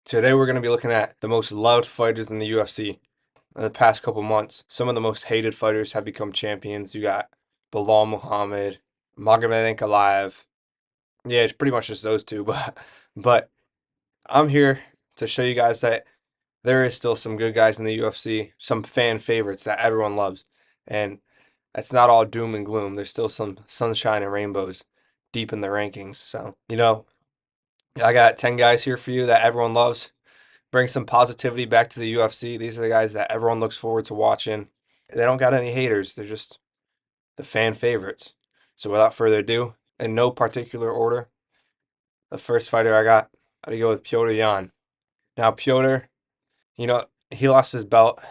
Today we're going to be looking at the most loved fighters in the UFC in the past couple months. Some of the most hated fighters have become champions. You got Bilal Muhammad, Magomed Ankalaev. Yeah, it's pretty much just those two, but I'm here to show you guys that there is still some good guys in the UFC, some fan favorites that everyone loves. And it's not all doom and gloom. There's still some sunshine and rainbows deep in the rankings. So, I got 10 guys here for you that everyone loves. Bring some positivity back to the UFC. These are the guys that everyone looks forward to watching. They don't got any haters. They're just the fan favorites. So without further ado, in no particular order, the first fighter I got to go with Piotr Jan. Now Piotr, he lost his belt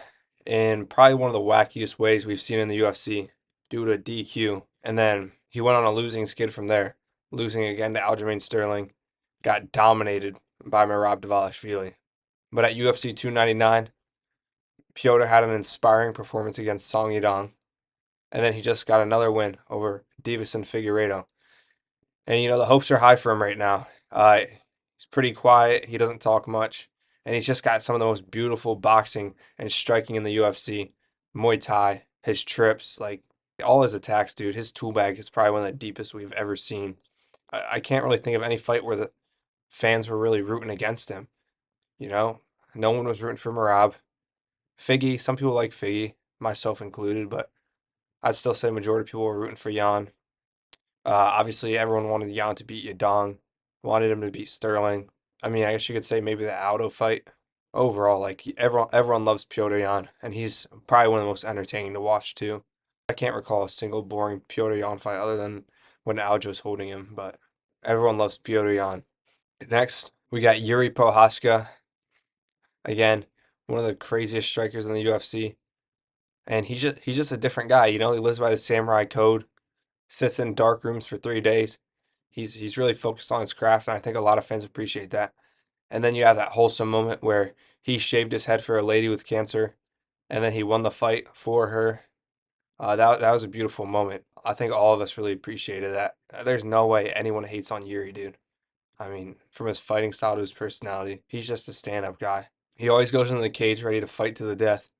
in probably one of the wackiest ways we've seen in the UFC due to DQ. And then he went on a losing skid from there, losing again to Aljamain Sterling, got dominated by Merab Dvalishvili. But at UFC 299, Piotr had an inspiring performance against Song Yadong, and then he just got another win over Davison Figueiredo. And the hopes are high for him right now. He's pretty quiet. He doesn't talk much, and he's just got some of the most beautiful boxing and striking in the UFC. Muay Thai, his trips, like all his attacks, dude. His tool bag is probably one of the deepest we've ever seen. I can't really think of any fight where the fans were really rooting against him. You know, no one was rooting for Merab. Figgy, some people like Figgy, myself included, but I'd still say majority of people were rooting for Jan. Obviously, everyone wanted Jan to beat Yadong, wanted him to beat Sterling. I mean, I guess you could say maybe the Aldo fight. Overall, like everyone loves Piotr Jan, and he's probably one of the most entertaining to watch too. I can't recall a single boring Piotr Jan fight other than when Aljo's holding him, but everyone loves Piotr Jan. Next, we got Yuri Prohaska. Again, one of the craziest strikers in the UFC. And he's just a different guy, He lives by the samurai code, sits in dark rooms for 3 days. He's really focused on his craft, and I think a lot of fans appreciate that. And then you have that wholesome moment where he shaved his head for a lady with cancer, and then he won the fight for her. That was a beautiful moment. I think all of us really appreciated that. There's no way anyone hates on Yuri, dude. I mean, from his fighting style to his personality, he's just a stand-up guy. He always goes into the cage ready to fight to the death,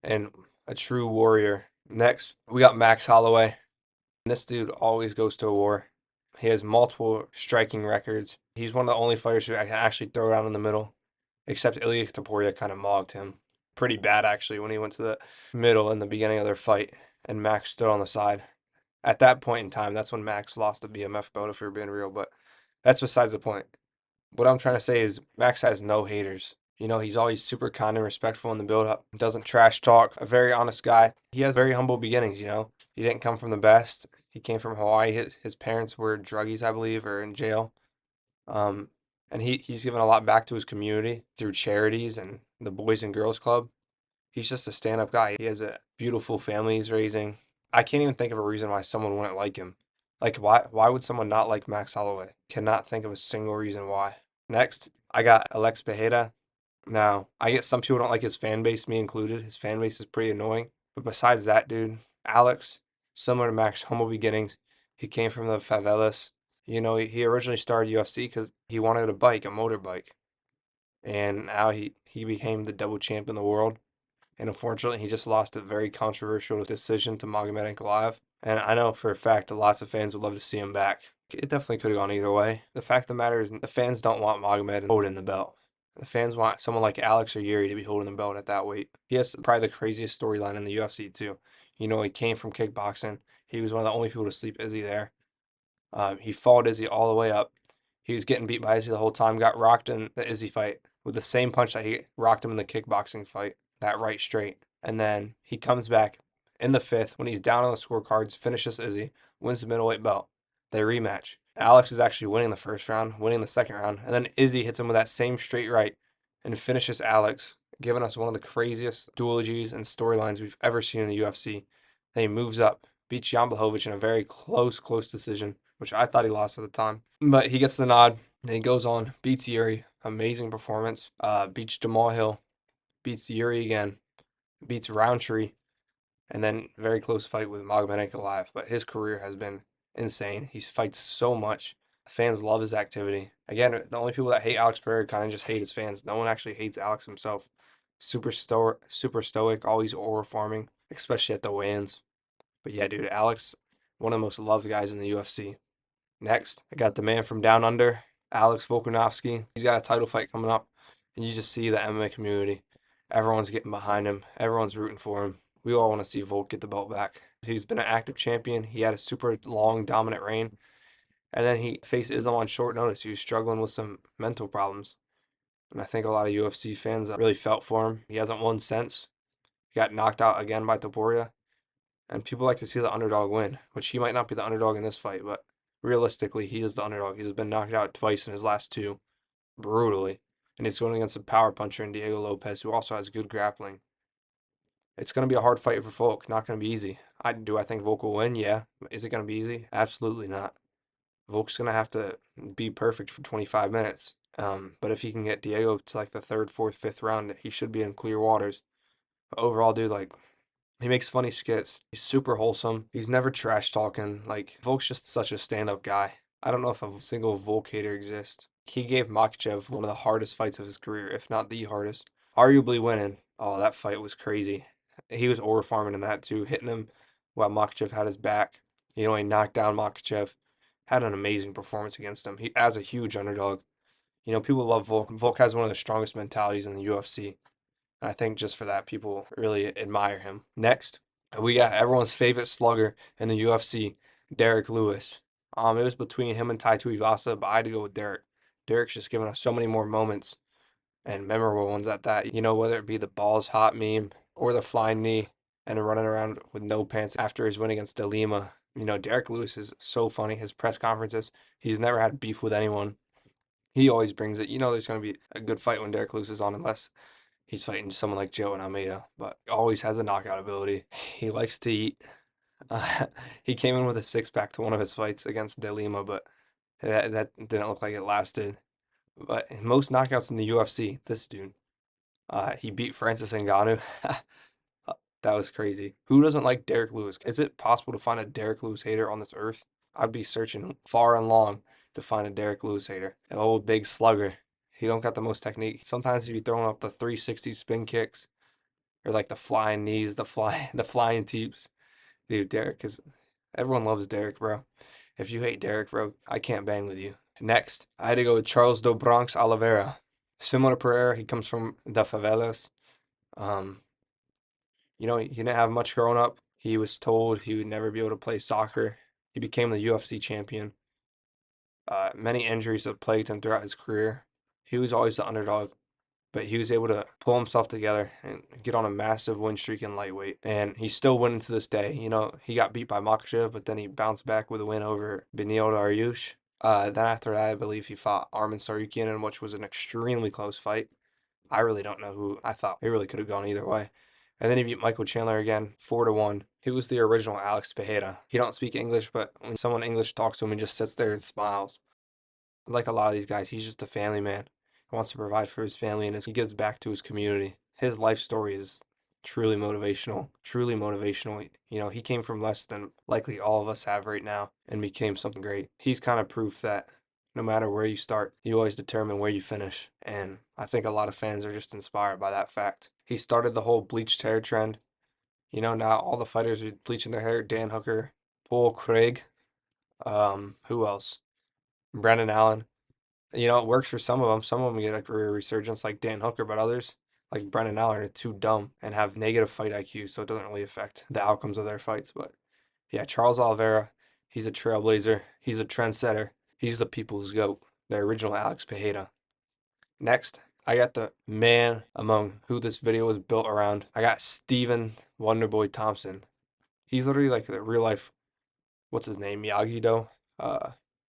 and a true warrior. Next, we got Max Holloway. This dude always goes to war. He has multiple striking records. He's one of the only fighters who can actually throw it out in the middle, except Ilya Taporia kind of mogged him pretty bad actually when he went to the middle in the beginning of their fight, and Max stood on the side. At that point in time, that's when Max lost the BMF belt, if we're being real, but that's besides the point. What I'm trying to say is Max has no haters. He's always super kind and respectful in the build up. Doesn't trash talk. A very honest guy. He has very humble beginnings. He didn't come from the best. He came from Hawaii. His parents were druggies, I believe, or in jail. Um, and he's given a lot back to his community through charities and the Boys and Girls Club. He's just a stand-up guy. He has a beautiful family he's raising. I can't even think of a reason why someone wouldn't like him. Like why would someone not like Max Holloway? Cannot think of a single reason why. Next, I got Alex Pereira. Now, I get some people don't like his fan base, me included. His fan base is pretty annoying. But besides that, dude, Alex, similar to Max, humble beginnings. He came from the favelas. He originally started UFC because he wanted a bike, a motorbike. And now he became the double champ in the world. And unfortunately, he just lost a very controversial decision to Magomed Ankalaev. And I know for a fact lots of fans would love to see him back. It definitely could have gone either way. The fact of the matter is the fans don't want Magomed holding the belt. The fans want someone like Alex or Yuri to be holding the belt at that weight. He has probably the craziest storyline in the UFC too. He came from kickboxing. He was one of the only people to sleep Izzy there. He followed Izzy all the way up. He was getting beat by Izzy the whole time. Got rocked in the Izzy fight with the same punch that he rocked him in the kickboxing fight. That right straight. And then he comes back in the fifth when he's down on the scorecards, finishes Izzy, wins the middleweight belt. They rematch. Alex is actually winning the first round, winning the second round, and then Izzy hits him with that same straight right and finishes Alex, giving us one of the craziest duologies and storylines we've ever seen in the UFC. Then he moves up, beats Jan Blachowicz in a very close decision, which I thought he lost at the time. But he gets the nod, and he goes on, beats Yuri, amazing performance, beats Jamal Hill, beats Yuri again, beats Roundtree, and then very close fight with Magomed Ankalaev. But his career has been insane. He fights so much. Fans love his activity. Again, the only people that hate Alex Pereira kind of just hate his fans. No one actually hates Alex himself. Super stoic, always aura farming, especially at the weigh-ins. But yeah, dude, Alex, one of the most loved guys in the UFC. Next, I got the man from down under, Alex Volkanovski. He's got a title fight coming up, and you just see the MMA community. Everyone's getting behind him. Everyone's rooting for him. We all want to see Volk get the belt back. He's been an active champion. He had a super long, dominant reign, and then he faced Islam on short notice. He was struggling with some mental problems, and I think a lot of UFC fans really felt for him. He hasn't won since. He got knocked out again by Topuria, and people like to see the underdog win, which he might not be the underdog in this fight, but realistically, he is the underdog. He's been knocked out twice in his last two, brutally, and he's going against a power puncher in Diego Lopez, who also has good grappling. It's going to be a hard fight for Volk. Not going to be easy. I think Volk will win? Yeah. Is it going to be easy? Absolutely not. Volk's going to have to be perfect for 25 minutes. But if he can get Diego to like the third, fourth, fifth round, he should be in clear waters. But overall, dude, like, he makes funny skits. He's super wholesome. He's never trash talking. Like, Volk's just such a stand up guy. I don't know if a single Volk hater exists. He gave Makhachev one of the hardest fights of his career, if not the hardest. Arguably winning. Oh, that fight was crazy. He was aura farming in that too, hitting him while Makhachev had his back. He only knocked down Makhachev. Had an amazing performance against him. He as a huge underdog. People love Volk. Volk has one of the strongest mentalities in the UFC. And I think just for that, people really admire him. Next, we got everyone's favorite slugger in the UFC, Derek Lewis. It was between him and Tai Tuivasa, but I had to go with Derek. Derek's just given us so many more moments and memorable ones at that. Whether it be the balls hot meme or the flying knee and running around with no pants after his win against De Lima. Derek Lewis is so funny. His press conferences, he's never had beef with anyone. He always brings it. There's going to be a good fight when Derek Lewis is on, unless he's fighting someone like Joe and Almeida, but always has a knockout ability. He likes to eat. Uh, he came in with a six pack to one of his fights against De Lima, but that didn't look like it lasted. But most knockouts in the UFC, this dude. He beat Francis Ngannou. That was crazy. Who doesn't like Derek Lewis? Is it possible to find a Derek Lewis hater on this earth? I'd be searching far and long to find a Derek Lewis hater. An old big slugger. He don't got the most technique. Sometimes if you throwing up the 360 spin kicks or like the flying knees, the flying teeps. Dude, Derek is everyone loves Derek, bro. If you hate Derek, bro, I can't bang with you. Next, I had to go with Charles do Bronx Oliveira. Similar to Pereira, he comes from the favelas. Um, he didn't have much growing up. He was told he would never be able to play soccer. He became the UFC champion. Many injuries have plagued him throughout his career. He was always the underdog, but he was able to pull himself together and get on a massive win streak in lightweight. And he's still winning to this day. He got beat by Makhachev, but then he bounced back with a win over Beneil Dariush. Then after that, I believe he fought Arman Tsarukyan, in which was an extremely close fight. I really don't know who. I thought it really could have gone either way. And then he beat Michael Chandler again, 4-1. He was the original Alex Pereira. He don't speak English, but when someone English talks to him, he just sits there and smiles. Like a lot of these guys, he's just a family man. He wants to provide for his family, and he gives back to his community. His life story is truly motivational. Truly motivational. He came from less than likely all of us have right now and became something great. He's kind of proof that no matter where you start, you always determine where you finish. And I think a lot of fans are just inspired by that fact. He started the whole bleached hair trend. Now all the fighters are bleaching their hair. Dan Hooker, Paul Craig, who else? Brandon Allen. It works for some of them. Some of them get a career resurgence like Dan Hooker, but others, like Brendan Allen, are too dumb and have negative fight IQ, so it doesn't really affect the outcomes of their fights. But yeah, Charles Oliveira, he's a trailblazer. He's a trendsetter. He's the people's GOAT, the original Alex Pereira. Next, I got the man among who this video was built around. I got Steven Wonderboy Thompson. He's literally like the real life, what's his name, Miyagi-Do?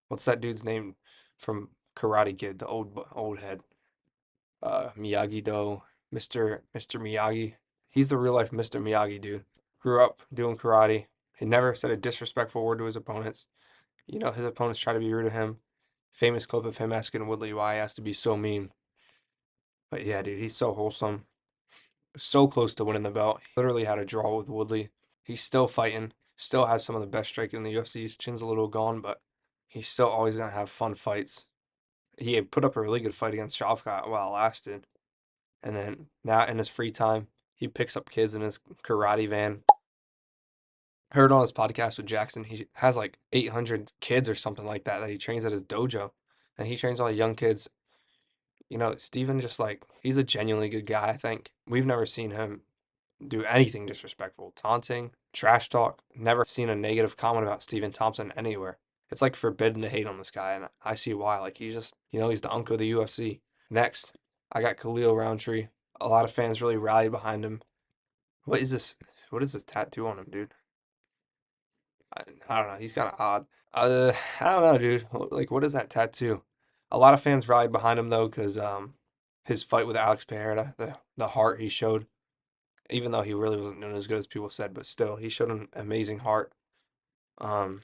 What's that dude's name from Karate Kid, the old head? Miyagi-Do, Mr. Miyagi. He's the real life Mr. Miyagi dude. Grew up doing karate. He never said a disrespectful word to his opponents. His opponents try to be rude to him. Famous clip of him asking Woodley why he has to be so mean. But yeah, dude, he's so wholesome. So close to winning the belt. He literally had a draw with Woodley. He's still fighting. Still has some of the best striking in the UFC. His chin's a little gone, but he's still always gonna have fun fights. He had put up a really good fight against Shavkat while it lasted. And then now in his free time, he picks up kids in his karate van. Heard on his podcast with Jackson, he has like 800 kids or something like that he trains at his dojo. And he trains all the young kids. You know, Steven just like, he's a genuinely good guy, I think. We've never seen him do anything disrespectful, taunting, trash talk. Never seen a negative comment about Steven Thompson anywhere. It's like forbidden to hate on this guy, and I see why. Like he's just, he's the uncle of the UFC. Next, I got Khalil Roundtree. A lot of fans really rallied behind him. What is this? What is this tattoo on him, dude? I don't know. He's kind of odd. I don't know, dude. Like, what is that tattoo? A lot of fans rallied behind him though, because his fight with Alex Pereira, the heart he showed, even though he really wasn't doing as good as people said, but still, he showed an amazing heart. Um,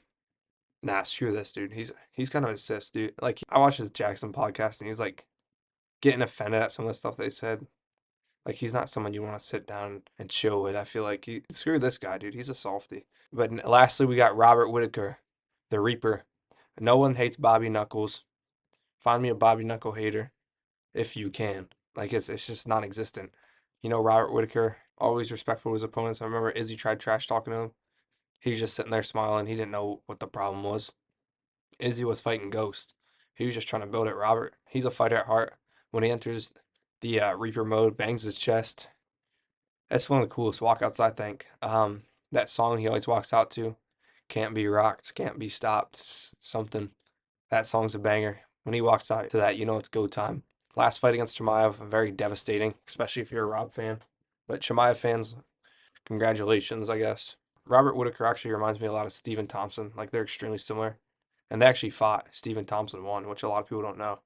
Nah, screw this, dude. He's kind of a sis, dude. Like, I watched his Jackson podcast, and he's like getting offended at some of the stuff they said. Like, he's not someone you want to sit down and chill with. I feel like screw this guy, dude. He's a softy. But lastly, we got Robert Whitaker, the Reaper. No one hates Bobby Knuckles. Find me a Bobby Knuckle hater if you can. Like, it's just non-existent. Robert Whitaker, always respectful of his opponents. I remember Izzy tried trash talking to him. He was just sitting there smiling. He didn't know what the problem was. Izzy was fighting Ghost. He was just trying to build it. Robert, he's a fighter at heart. When he enters the Reaper mode, bangs his chest. That's one of the coolest walkouts, I think. That song he always walks out to, "Can't Be Rocked, Can't Be Stopped," something. That song's a banger. When he walks out to that, you know it's go time. Last fight against Chimaev, very devastating, especially if you're a Rob fan. But Chimaev fans, congratulations, I guess. Robert Whitaker actually reminds me a lot of Stephen Thompson. Like they're extremely similar. And they actually fought. Stephen Thompson won, which a lot of people don't know.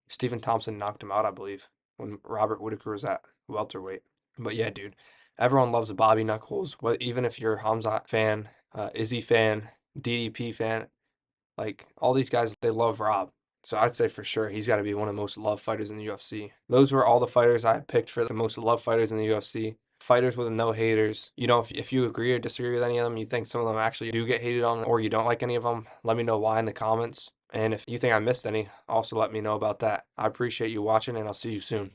Stephen Thompson knocked him out, I believe, when Robert Whitaker was at welterweight. But yeah, dude, everyone loves Bobby Knuckles. Even if you're a Hamzat fan, Izzy fan, DDP fan, like all these guys, they love Rob. So I'd say for sure he's got to be one of the most loved fighters in the UFC. Those were all the fighters I picked for the most loved fighters in the UFC. Fighters with no haters. If you agree or disagree with any of them, you think some of them actually do get hated on, or you don't like any of them, let me know why in the comments. And if you think I missed any, also let me know about that. I appreciate you watching, and I'll see you soon.